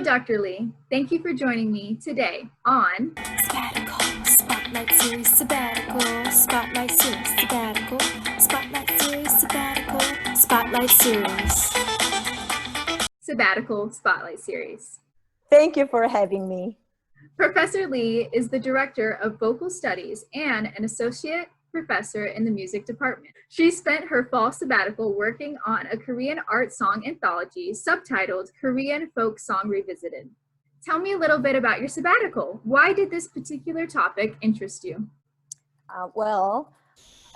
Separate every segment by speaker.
Speaker 1: Hello, Dr. Lee. Thank you for joining me today on
Speaker 2: Sabbatical, Spotlight Series, Sabbatical, Spotlight Series, Sabbatical, Spotlight Series, Sabbatical, Spotlight Series.
Speaker 1: Sabbatical Spotlight Series.
Speaker 3: Thank you for having me.
Speaker 1: Professor Lee is the Director of Vocal Studies and an Associate Professor in the Music Department. She spent her fall sabbatical working on a Korean Art Song Anthology subtitled Korean Folk Song Revisited. Tell me a little bit about your sabbatical. Why did this particular topic interest you?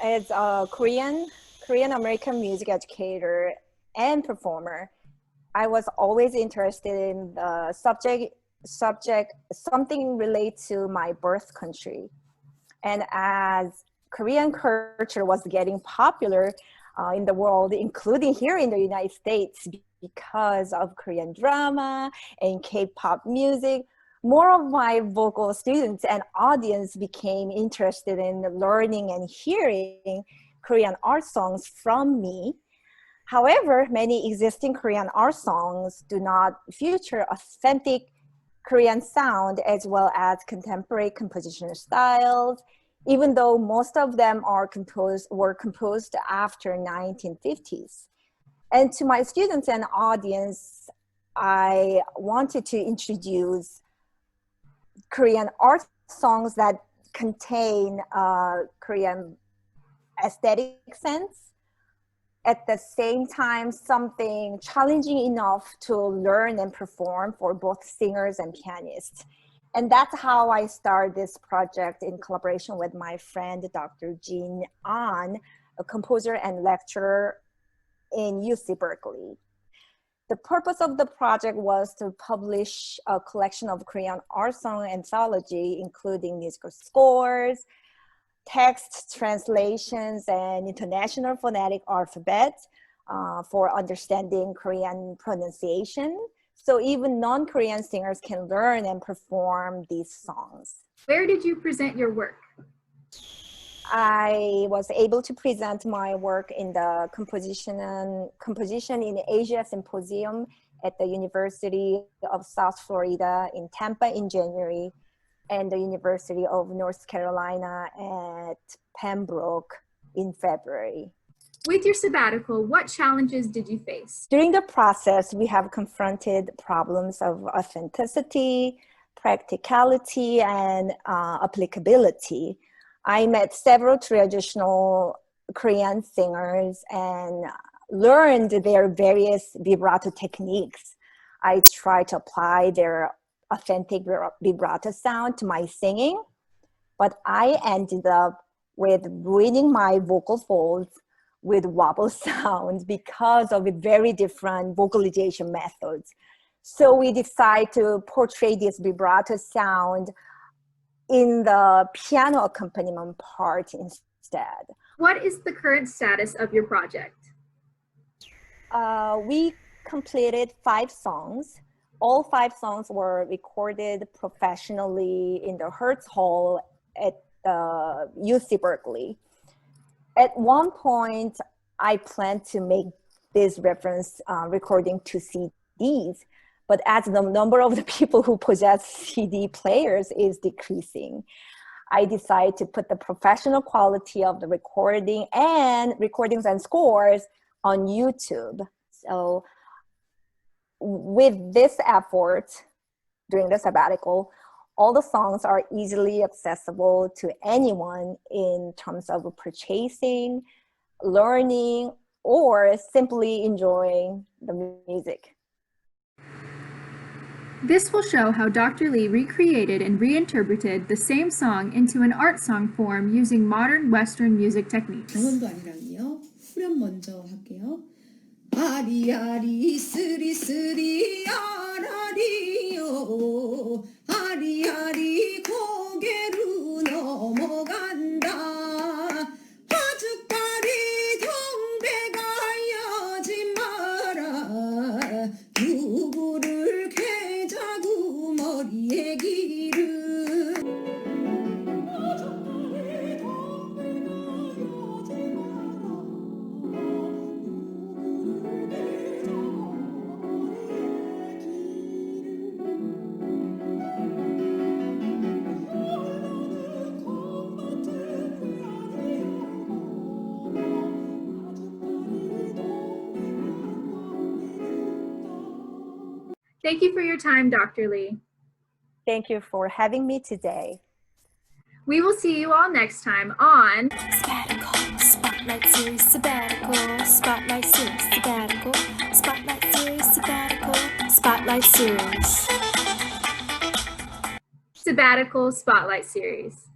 Speaker 3: As a Korean American music educator and performer, I was always interested in the subject something related to my birth country. And as Korean culture was getting popular in the world, including here in the United States, because of Korean drama and K-pop music, more of my vocal students and audience became interested in learning and hearing Korean art songs from me. However, many existing Korean art songs do not feature authentic Korean sound as well as contemporary composition styles, even though most of them were composed after 1950s. And to my students and audience, I wanted to introduce Korean art songs that contain Korean aesthetic sense. At the same time, something challenging enough to learn and perform for both singers and pianists. And that's how I started this project in collaboration with my friend, Dr. Raejin, a composer and lecturer in UC Berkeley. The purpose of the project was to publish a collection of Korean art song anthology, including musical scores, text translations, and international phonetic alphabet for understanding Korean pronunciation. So even non-Korean singers can learn and perform these songs.
Speaker 1: Where did you present your work?
Speaker 3: I was able to present my work in the Composition in Asia Symposium at the University of South Florida in Tampa in January, and the University of North Carolina at Pembroke in February.
Speaker 1: With your sabbatical, what challenges did you face?
Speaker 3: During the process, we have confronted problems of authenticity, practicality, and applicability. I met several traditional Korean singers and learned their various vibrato techniques. I tried to apply their authentic vibrato sound to my singing, but I ended up with ruining my vocal folds with wobble sounds because of very different vocalization methods. So we decided to portray this vibrato sound in the piano accompaniment part instead.
Speaker 1: What is the current status of your project?
Speaker 3: We completed 5 songs. All 5 songs were recorded professionally in the Hertz Hall at UC Berkeley. At one point, I planned to make this reference recording to CDs, but as the number of the people who possess CD players is decreasing, I decided to put the professional quality of the recordings and scores on YouTube. So with this effort during the sabbatical, all the songs are easily accessible to anyone in terms of purchasing, learning, or simply enjoying the music.
Speaker 1: This will show how Dr. Lee recreated and reinterpreted the same song into an art song form using modern Western music techniques.
Speaker 4: 강원도 아니랑요. 후렴 먼저 할게요. 아리아리 쓰리쓰리 아라리요 아리아리 고개로 넘어간다 아주까리 동백아야지 마라 누구를 괴자고 머리에 기름
Speaker 1: Thank you for your time, Dr. Lee.
Speaker 3: Thank you for having me today.
Speaker 1: We will see you all next time on
Speaker 2: Sabbatical, Spotlight Series, Sabbatical, Spotlight Series, Sabbatical, Spotlight Series, Sabbatical, Spotlight Series.
Speaker 1: Sabbatical Spotlight Series.